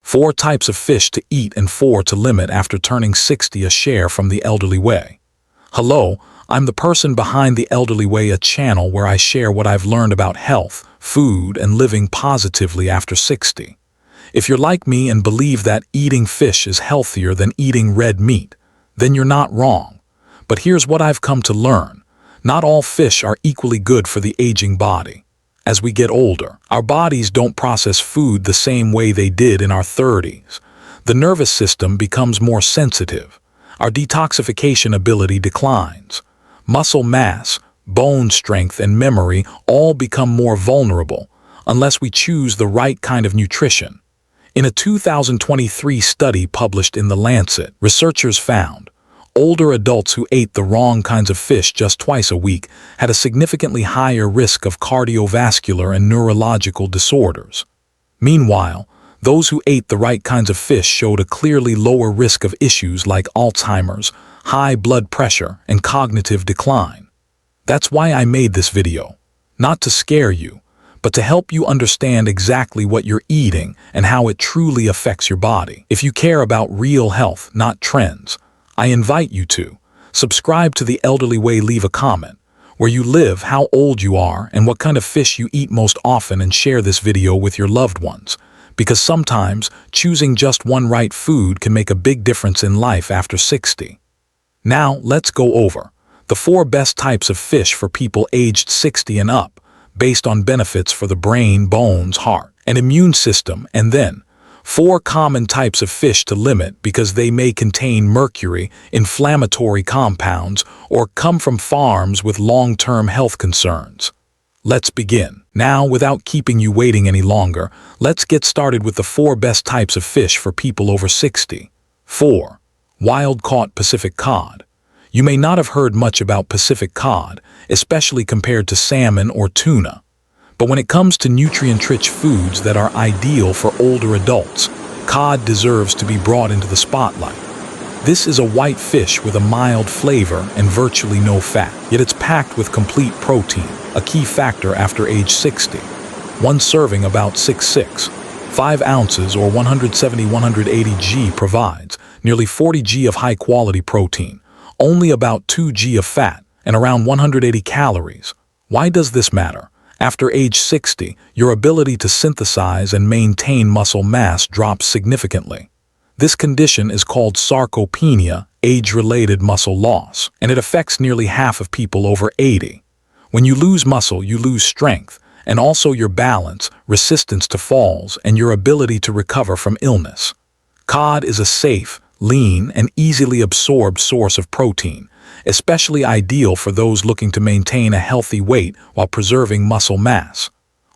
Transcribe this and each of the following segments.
4 types of fish to eat and 4 to limit after turning 60. A share from The Elderly Way. Hello, I'm the person behind The Elderly Way, a channel where I share what I've learned about health, food, and living positively after 60. If you're like me and believe that eating fish is healthier than eating red meat, then you're not wrong. But here's what I've come to learn. Not all fish are equally good for the aging body. As we get older, our bodies don't process food the same way they did in our 30s. The nervous system becomes more sensitive. Our detoxification ability declines. Muscle mass, bone strength, and memory all become more vulnerable unless we choose the right kind of nutrition. In a 2023 study published in the Lancet, researchers found older adults who ate the wrong kinds of fish just twice a week had a significantly higher risk of cardiovascular and neurological disorders. Meanwhile, those who ate the right kinds of fish showed a clearly lower risk of issues like Alzheimer's, high blood pressure, and cognitive decline. That's why I made this video. Not to scare you, but to help you understand exactly what you're eating and how it truly affects your body. If you care about real health, not trends, I invite you to subscribe to The Elderly Way, leave a comment, where you live, how old you are, and what kind of fish you eat most often, and share this video with your loved ones. Because sometimes choosing just one right food can make a big difference in life after 60. Now, let's go over the 4 best types of fish for people aged 60 and up, based on benefits for the brain, bones, heart, and immune system, and then 4 common types of fish to limit because they may contain mercury, inflammatory compounds, or come from farms with long-term health concerns. Let's begin. Now, without keeping you waiting any longer, let's get started with the 4 best types of fish for people over 60. 4. Wild-caught Pacific cod. You may not have heard much about Pacific cod, especially compared to salmon or tuna. But when it comes to nutrient-rich foods that are ideal for older adults, cod deserves to be brought into the spotlight. This is a white fish with a mild flavor and virtually no fat, yet it's packed with complete protein, a key factor after age 60. One serving about 6'6", 5 ounces or 170-180 g provides nearly 40 g of high-quality protein, only about 2 g of fat, and around 180 calories. Why does this matter? After age 60, your ability to synthesize and maintain muscle mass drops significantly. This condition is called sarcopenia, age-related muscle loss, and it affects nearly half of people over 80. When you lose muscle, you lose strength, and also your balance, resistance to falls, and your ability to recover from illness. Cod is a safe, lean, and easily absorbed source of protein, especially ideal for those looking to maintain a healthy weight while preserving muscle mass.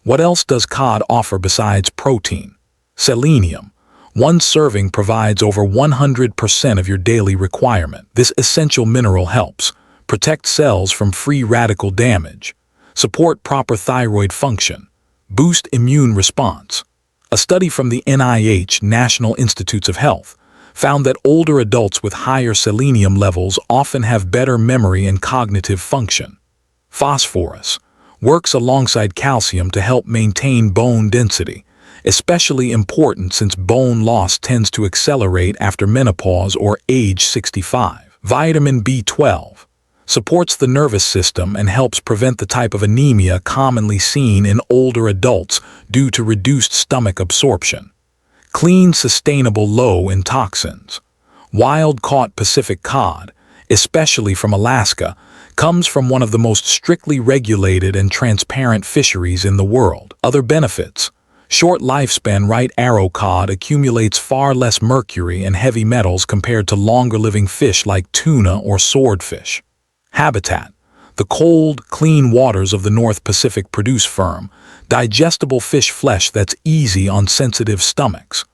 What else does cod offer besides protein? Selenium. One serving provides over 100% of your daily requirement. This essential mineral helps protect cells from free radical damage, support proper thyroid function, boost immune response. A study from the NIH, National Institutes of Health, found that older adults with higher selenium levels often have better memory and cognitive function. Phosphorus works alongside calcium to help maintain bone density, especially important since bone loss tends to accelerate after menopause or age 65. Vitamin B12 supports the nervous system and helps prevent the type of anemia commonly seen in older adults due to reduced stomach absorption. Clean, sustainable, low in toxins. Wild-caught Pacific cod, especially from Alaska, comes from one of the most strictly regulated and transparent fisheries in the world. Other benefits. Short lifespan. Right arrow cod accumulates far less mercury and heavy metals compared to longer-living fish like tuna or swordfish. Habitat. The cold, clean waters of the North Pacific produce firm, digestible fish flesh that's easy on sensitive stomachs.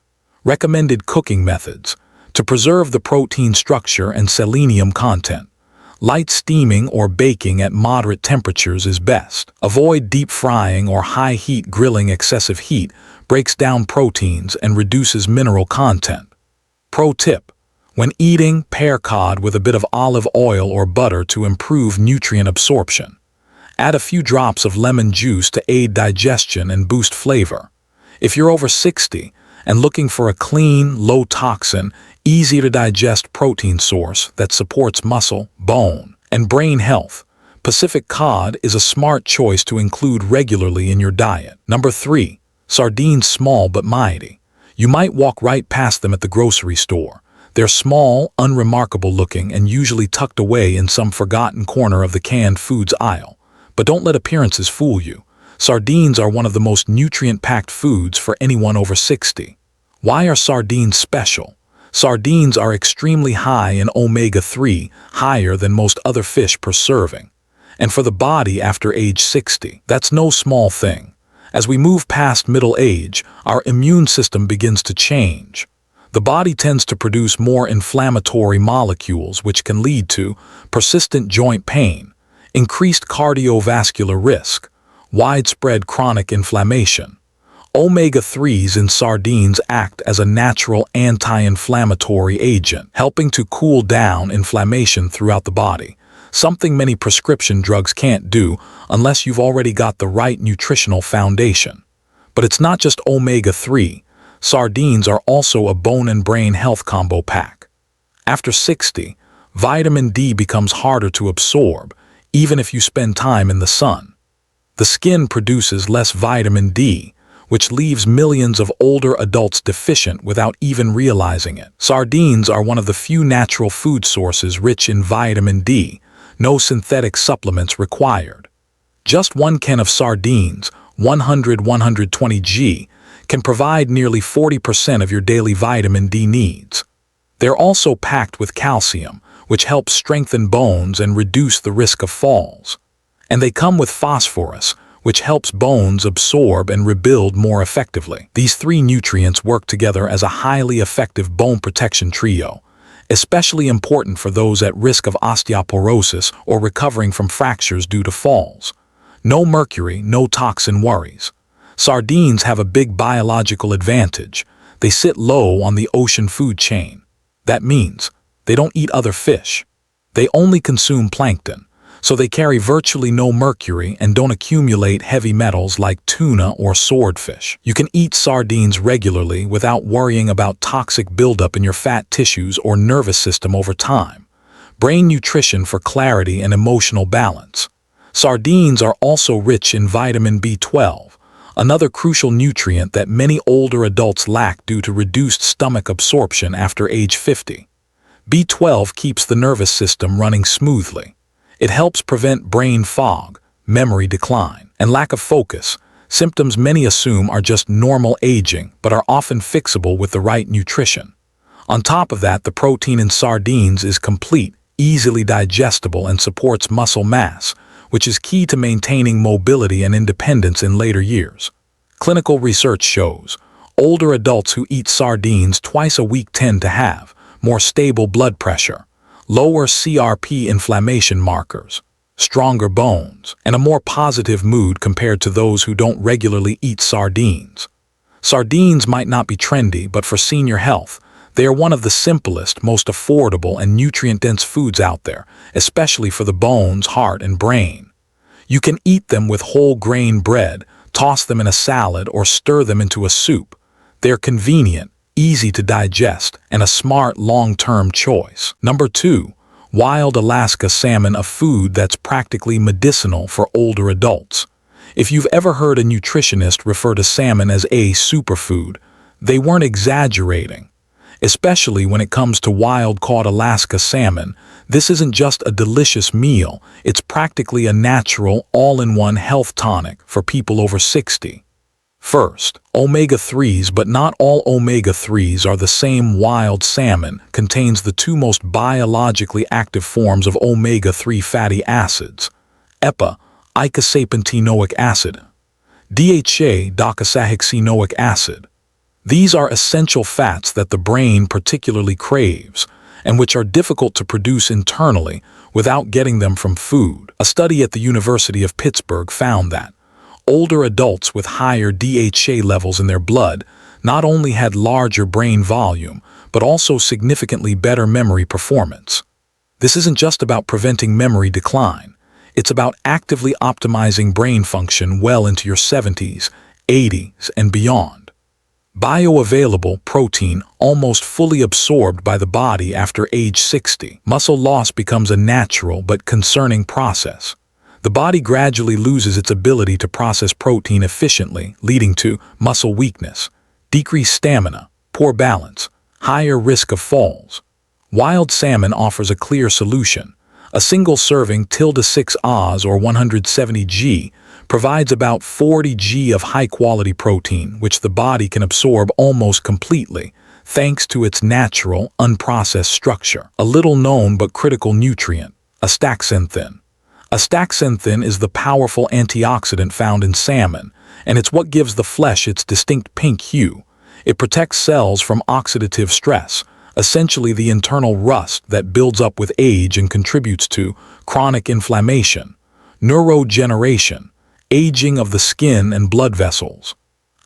Recommended cooking methods. To preserve the protein structure and selenium content, light steaming or baking at moderate temperatures is best. Avoid deep frying or high-heat grilling. Excessive heat breaks down proteins and reduces mineral content. Pro tip. When eating, pair cod with a bit of olive oil or butter to improve nutrient absorption. Add a few drops of lemon juice to aid digestion and boost flavor. If you're over 60 and looking for a clean, low-toxin, easy-to-digest protein source that supports muscle, bone, and brain health, Pacific cod is a smart choice to include regularly in your diet. Number 3. Sardines, small but mighty. You might walk right past them at the grocery store. They're small, unremarkable looking, and usually tucked away in some forgotten corner of the canned foods aisle. But don't let appearances fool you. Sardines are one of the most nutrient-packed foods for anyone over 60. Why are sardines special? Sardines are extremely high in omega-3, higher than most other fish per serving. And for the body after age 60, that's no small thing. As we move past middle age, our immune system begins to change. The body tends to produce more inflammatory molecules, which can lead to persistent joint pain, increased cardiovascular risk, widespread chronic inflammation. Omega-3s in sardines act as a natural anti-inflammatory agent, helping to cool down inflammation throughout the body, something many prescription drugs can't do unless you've already got the right nutritional foundation. But it's not just omega-3. Sardines are also a bone and brain health combo pack. After 60, vitamin D becomes harder to absorb, even if you spend time in the sun. The skin produces less vitamin D, which leaves millions of older adults deficient without even realizing it. Sardines are one of the few natural food sources rich in vitamin D, no synthetic supplements required. Just one can of sardines, 100-120 g, can provide nearly 40% of your daily vitamin D needs. They're also packed with calcium, which helps strengthen bones and reduce the risk of falls. And they come with phosphorus, which helps bones absorb and rebuild more effectively. These three nutrients work together as a highly effective bone protection trio, especially important for those at risk of osteoporosis or recovering from fractures due to falls. No mercury, no toxin worries. Sardines have a big biological advantage. They sit low on the ocean food chain. That means they don't eat other fish. They only consume plankton, so they carry virtually no mercury and don't accumulate heavy metals like tuna or swordfish. You can eat sardines regularly without worrying about toxic buildup in your fat tissues or nervous system over time. Brain nutrition for clarity and emotional balance. Sardines are also rich in vitamin B12, another crucial nutrient that many older adults lack due to reduced stomach absorption after age 50. B12 keeps the nervous system running smoothly. It helps prevent brain fog, memory decline, and lack of focus, symptoms many assume are just normal aging but are often fixable with the right nutrition. On top of that, the protein in sardines is complete, easily digestible, and supports muscle mass, which is key to maintaining mobility and independence in later years. Clinical research shows older adults who eat sardines twice a week tend to have more stable blood pressure, lower CRP inflammation markers, stronger bones, and a more positive mood compared to those who don't regularly eat sardines. Sardines might not be trendy, but for senior health, they are one of the simplest, most affordable, and nutrient-dense foods out there, especially for the bones, heart, and brain. You can eat them with whole grain bread, toss them in a salad, or stir them into a soup. They're convenient, easy to digest, and a smart long-term choice. Number 2. Wild Alaska salmon, a food that's practically medicinal for older adults. If you've ever heard a nutritionist refer to salmon as a superfood, they weren't exaggerating. Especially when it comes to wild-caught Alaska salmon, this isn't just a delicious meal, it's practically a natural, all-in-one health tonic for people over 60. First, omega-3s, but not all omega-3s are the same. Wild salmon contains the two most biologically active forms of omega-3 fatty acids, EPA, eicosapentaenoic acid, DHA, docosahexaenoic acid. These are essential fats that the brain particularly craves, and which are difficult to produce internally without getting them from food. A study at the University of Pittsburgh found that older adults with higher DHA levels in their blood not only had larger brain volume, but also significantly better memory performance. This isn't just about preventing memory decline. It's about actively optimizing brain function well into your 70s, 80s, and beyond. Bioavailable protein almost fully absorbed by the body after age 60. Muscle loss becomes a natural but concerning process. The body gradually loses its ability to process protein efficiently, leading to muscle weakness, decreased stamina, poor balance, higher risk of falls. Wild salmon offers a clear solution. A single serving ~6 Oz or 170 g provides about 40 g of high-quality protein, which the body can absorb almost completely, thanks to its natural, unprocessed structure. A little-known but critical nutrient, astaxanthin. Astaxanthin is the powerful antioxidant found in salmon, and it's what gives the flesh its distinct pink hue. It protects cells from oxidative stress, essentially the internal rust that builds up with age and contributes to chronic inflammation, neurodegeneration, aging of the skin and blood vessels.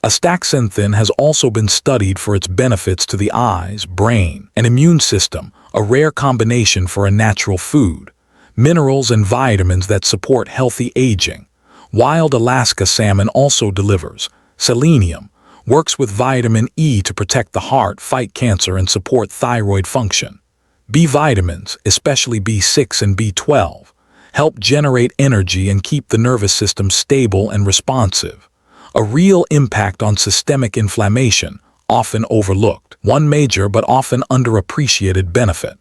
Astaxanthin has also been studied for its benefits to the eyes, brain, and immune system, a rare combination for a natural food. Minerals and vitamins that support healthy aging. Wild Alaska salmon also delivers selenium, works with vitamin E to protect the heart, fight cancer, and support thyroid function. B vitamins, especially B6 and B12, help generate energy and keep the nervous system stable and responsive. A real impact on systemic inflammation, often overlooked. One major but often underappreciated benefit.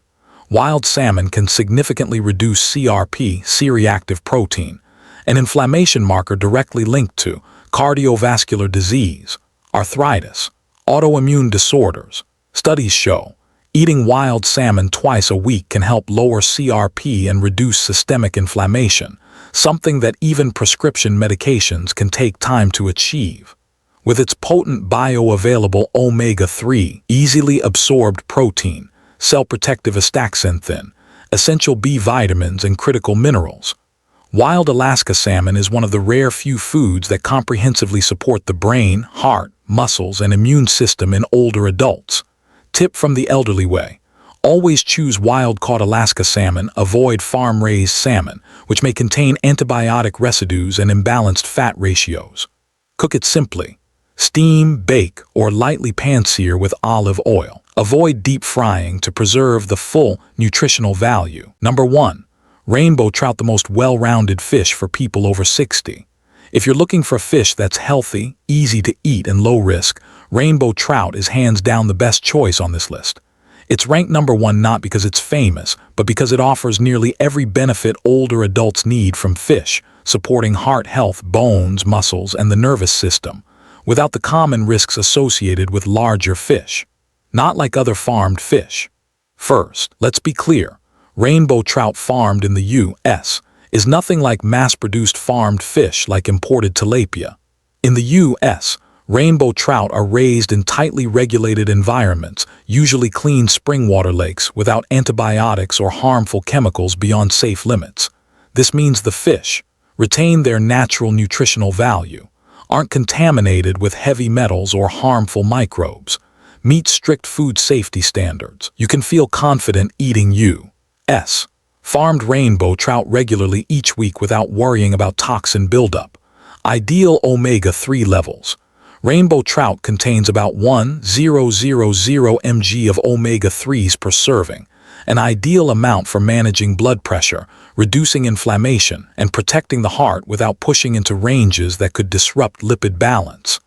Wild salmon can significantly reduce CRP, C-reactive protein, an inflammation marker directly linked to cardiovascular disease, arthritis, autoimmune disorders. Studies show eating wild salmon twice a week can help lower CRP and reduce systemic inflammation, something that even prescription medications can take time to achieve. With its potent bioavailable omega-3, easily absorbed protein, cell-protective astaxanthin, essential B vitamins, and critical minerals, wild Alaska salmon is one of the rare few foods that comprehensively support the brain, heart, muscles, and immune system in older adults. Tip from the elderly way. Always choose wild-caught Alaska salmon, avoid farm-raised salmon, which may contain antibiotic residues and imbalanced fat ratios. Cook it simply. Steam, bake, or lightly pan-sear with olive oil. Avoid deep frying to preserve the full nutritional value. Number 1. Rainbow trout, the most well-rounded fish for people over 60. If you're looking for a fish that's healthy, easy to eat, and low risk, rainbow trout is hands down the best choice on this list. It's ranked number 1 not because it's famous, but because it offers nearly every benefit older adults need from fish, supporting heart health, bones, muscles, and the nervous system, without the common risks associated with larger fish. Not like other farmed fish. First, let's be clear. Rainbow trout farmed in the U.S. is nothing like mass-produced farmed fish like imported tilapia. In the U.S., rainbow trout are raised in tightly regulated environments, usually clean spring water lakes, without antibiotics or harmful chemicals beyond safe limits. This means the fish retain their natural nutritional value, aren't contaminated with heavy metals or harmful microbes, meet strict food safety standards. You can feel confident eating U.S. farmed rainbow trout regularly each week without worrying about toxin buildup. Ideal omega-3 levels. Rainbow trout contains about 1,000 mg of omega-3s per serving, an ideal amount for managing blood pressure, reducing inflammation, and protecting the heart without pushing into ranges that could disrupt lipid balance.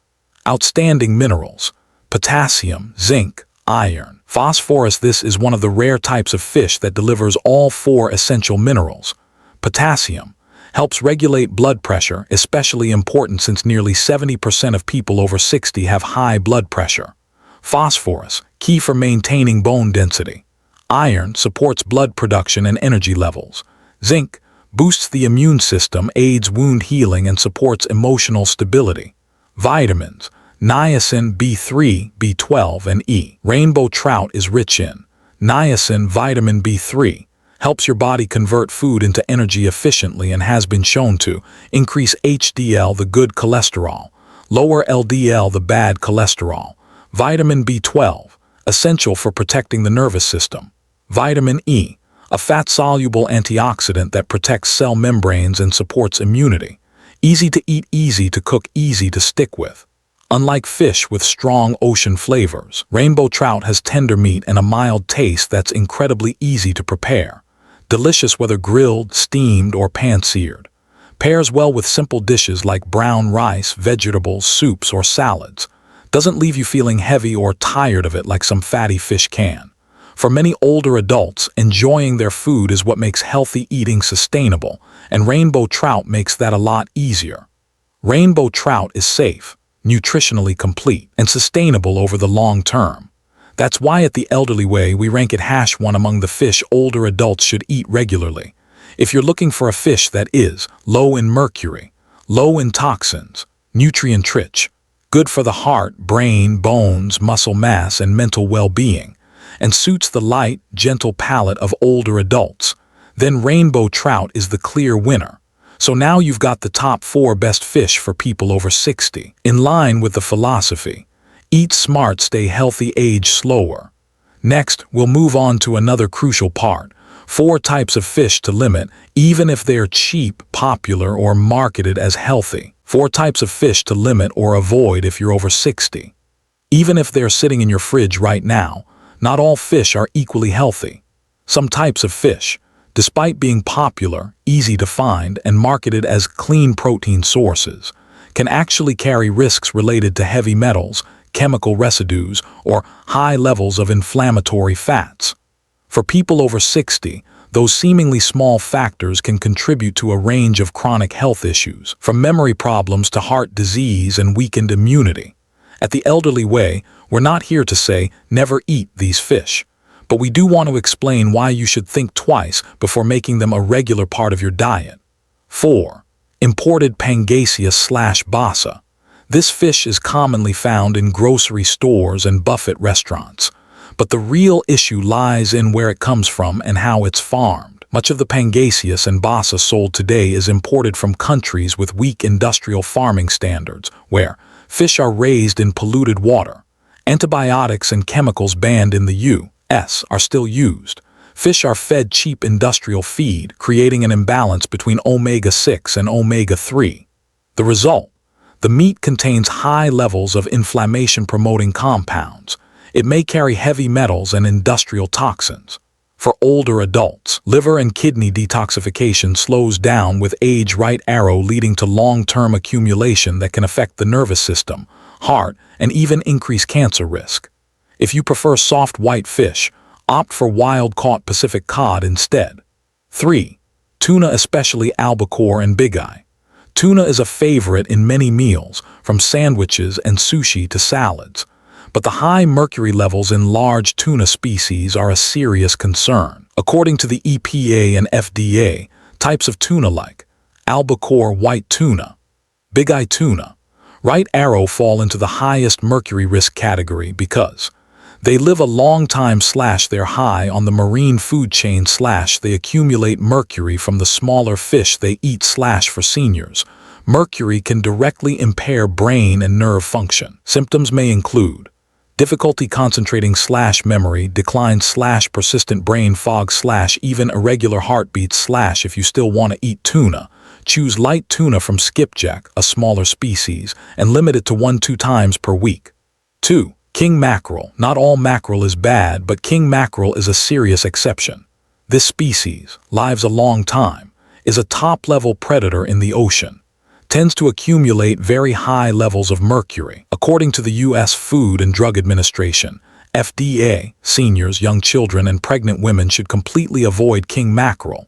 Outstanding minerals: potassium, zinc, iron, phosphorus. This is one of the rare types of fish that delivers all 4 essential minerals. Potassium helps regulate blood pressure, especially important since nearly 70% of people over 60 have high blood pressure. Phosphorus, key for maintaining bone density. Iron supports blood production and energy levels. Zinc boosts the immune system, aids wound healing, and supports emotional stability. Vitamins: niacin, B3, B12, and E. Rainbow trout is rich in niacin. Vitamin B3 helps your body convert food into energy efficiently and has been shown to increase HDL, the good cholesterol, lower LDL, the bad cholesterol. Vitamin B12, essential for protecting the nervous system. Vitamin E, a fat-soluble antioxidant that protects cell membranes and supports immunity. Easy to eat, easy to cook, easy to stick with. Unlike fish with strong ocean flavors, rainbow trout has tender meat and a mild taste that's incredibly easy to prepare. Delicious whether grilled, steamed, or pan-seared. Pairs well with simple dishes like brown rice, vegetables, soups, or salads. Doesn't leave you feeling heavy or tired of it like some fatty fish can. For many older adults, enjoying their food is what makes healthy eating sustainable, and rainbow trout makes that a lot easier. Rainbow trout is safe, nutritionally complete, and sustainable over the long term. That's why at the Elderly Way we rank it #1 among the fish older adults should eat regularly. If you're looking for a fish that is low in mercury, low in toxins, nutrient-rich, good for the heart, brain, bones, muscle mass, and mental well-being, and suits the light, gentle palate of older adults, then rainbow trout is the clear winner. So now you've got the top 4 best fish for people over 60. In line with the philosophy, eat smart, stay healthy, age slower. Next, we'll move on to another crucial part. 4 types of fish to limit, even if they're cheap, popular, or marketed as healthy. 4 types of fish to limit or avoid if you're over 60. Even if they're sitting in your fridge right now, not all fish are equally healthy. Some types of fish, despite being popular, easy to find, and marketed as clean protein sources, can actually carry risks related to heavy metals, chemical residues, or high levels of inflammatory fats. For people over 60, those seemingly small factors can contribute to a range of chronic health issues, from memory problems to heart disease and weakened immunity. At the Elderly Way, we're not here to say, never eat these fish. But we do want to explain why you should think twice before making them a regular part of your diet. 4. Imported Pangasius/basa. This fish is commonly found in grocery stores and buffet restaurants. But the real issue lies in where it comes from and how it's farmed. Much of the Pangasius and basa sold today is imported from countries with weak industrial farming standards, where fish are raised in polluted water. Antibiotics and chemicals banned in the U.S. are still used. Fish are fed cheap industrial feed, creating an imbalance between omega-6 and omega-3. The result? The meat contains high levels of inflammation-promoting compounds. It may carry heavy metals and industrial toxins. For older adults, liver and kidney detoxification slows down with age, right arrow leading to long-term accumulation that can affect the nervous system, heart, and even increase cancer risk. If you prefer soft white fish, opt for wild-caught Pacific cod instead. 3. Tuna, especially albacore and bigeye. Tuna is a favorite in many meals, from sandwiches and sushi to salads. But the high mercury levels in large tuna species are a serious concern. According to the EPA and FDA, types of tuna like albacore white tuna, bigeye tuna, right arrow fall into the highest mercury risk category because they live a long time / they're high on the marine food chain / they accumulate mercury from the smaller fish they eat / for seniors. Mercury can directly impair brain and nerve function. Symptoms may include difficulty concentrating / memory, decline / persistent brain fog / even irregular heartbeats / if you still want to eat tuna, choose light tuna from skipjack, a smaller species, and limit it to 1-2 times per week. 2. King mackerel. Not all mackerel is bad, but king mackerel is a serious exception. This species lives a long time, is a top-level predator in the ocean, tends to accumulate very high levels of mercury. According to the U.S. Food and Drug Administration, FDA, seniors, young children, and pregnant women should completely avoid king mackerel.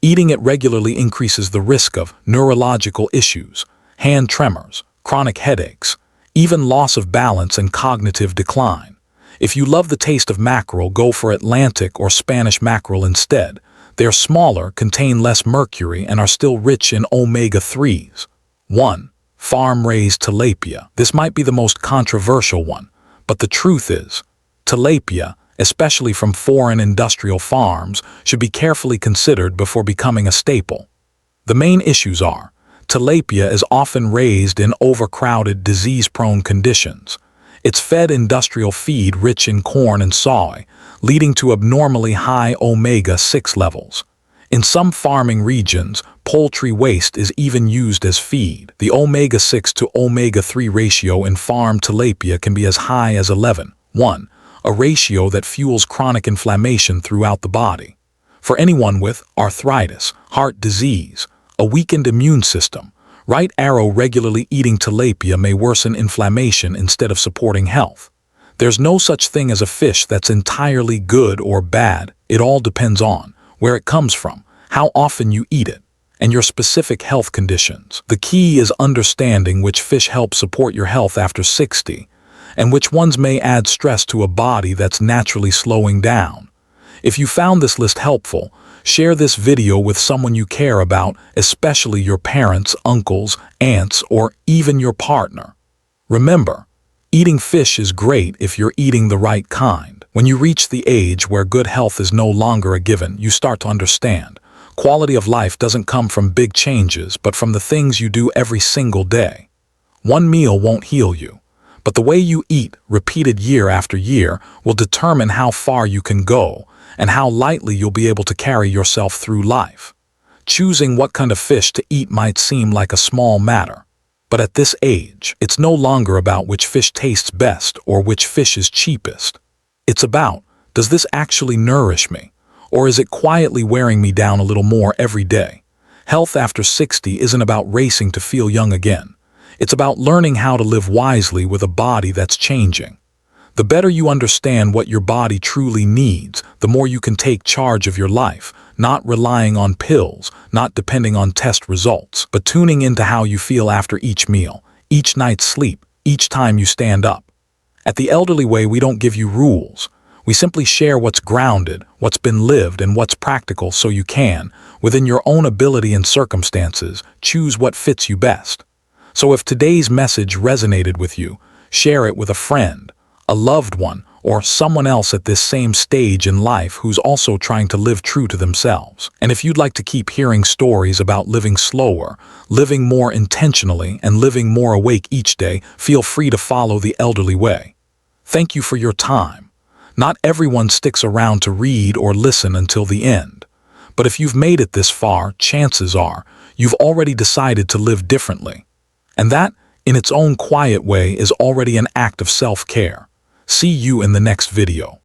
Eating it regularly increases the risk of neurological issues, hand tremors, chronic headaches, even loss of balance and cognitive decline. If you love the taste of mackerel, go for Atlantic or Spanish mackerel instead. They're smaller, contain less mercury, and are still rich in omega-3s. 1. Farm-raised tilapia. This might be the most controversial one, but the truth is, tilapia, especially from foreign industrial farms, should be carefully considered before becoming a staple. The main issues are, tilapia is often raised in overcrowded, disease-prone conditions. It's fed industrial feed rich in corn and soy, leading to abnormally high omega-6 levels. In some farming regions, poultry waste is even used as feed. The omega-6 to omega-3 ratio in farm tilapia can be as high as 11:1, a ratio that fuels chronic inflammation throughout the body. For anyone with arthritis, heart disease, a weakened immune system, right arrow regularly eating tilapia may worsen inflammation instead of supporting health. There's no such thing as a fish that's entirely good or bad. It all depends on where it comes from, how often you eat it, and your specific health conditions. The key is understanding which fish help support your health after 60, and which ones may add stress to a body that's naturally slowing down. If you found this list helpful, share this video with someone you care about, especially your parents, uncles, aunts, or even your partner. Remember, eating fish is great if you're eating the right kind. When you reach the age where good health is no longer a given, you start to understand. Quality of life doesn't come from big changes, but from the things you do every single day. One meal won't heal you, but the way you eat, repeated year after year, will determine how far you can go and how lightly you'll be able to carry yourself through life. Choosing what kind of fish to eat might seem like a small matter, but at this age, it's no longer about which fish tastes best or which fish is cheapest. It's about, does this actually nourish me, or is it quietly wearing me down a little more every day? Health after 60 isn't about racing to feel young again. It's about learning how to live wisely with a body that's changing. The better you understand what your body truly needs, the more you can take charge of your life, not relying on pills, not depending on test results, but tuning into how you feel after each meal, each night's sleep, each time you stand up. At the Elderly Way, we don't give you rules. We simply share what's grounded, what's been lived, and what's practical so you can, within your own ability and circumstances, choose what fits you best. So if today's message resonated with you, share it with a friend, a loved one, or someone else at this same stage in life who's also trying to live true to themselves. And if you'd like to keep hearing stories about living slower, living more intentionally, and living more awake each day, feel free to follow The Elderly Way. Thank you for your time. Not everyone sticks around to read or listen until the end. But if you've made it this far, chances are you've already decided to live differently. And that, in its own quiet way, is already an act of self-care. See you in the next video.